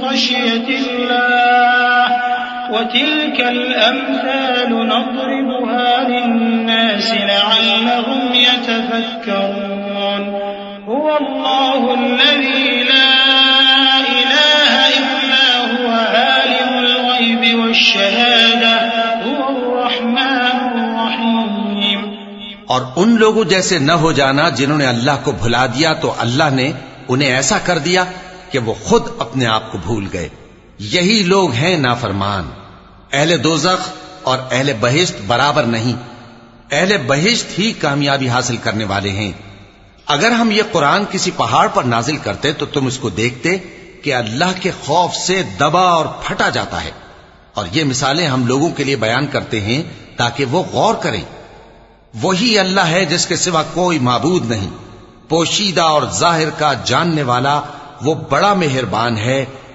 خشية الله وتلك الأمثال نضربها للناس لعلهم يتفكرون هو الله الذي لا إله إلا هو عالم الغيب والشهادة هو الرحمن الرحيم. اور ان لوگوں جیسے نہ ہو جانا جنہوں نے اللہ کو بھلا دیا تو اللہ نے انہیں ایسا کر دیا کہ وہ خود اپنے آپ کو بھول گئے. یہی لوگ ہیں نافرمان. اہل دوزخ اور اہل بہشت برابر نہیں. اہل بہشت ہی کامیابی حاصل کرنے والے ہیں. اگر ہم یہ قرآن کسی پہاڑ پر نازل کرتے تو تم اس کو دیکھتے کہ اللہ کے خوف سے دبا اور پھٹا جاتا ہے. اور یہ مثالیں ہم لوگوں کے لیے بیان کرتے ہیں تاکہ وہ غور کریں. وہی اللہ ہے جس کے سوا کوئی معبود نہیں. پوشیدہ اور ظاہر کا جاننے والا وہ بڑا مہربان ہے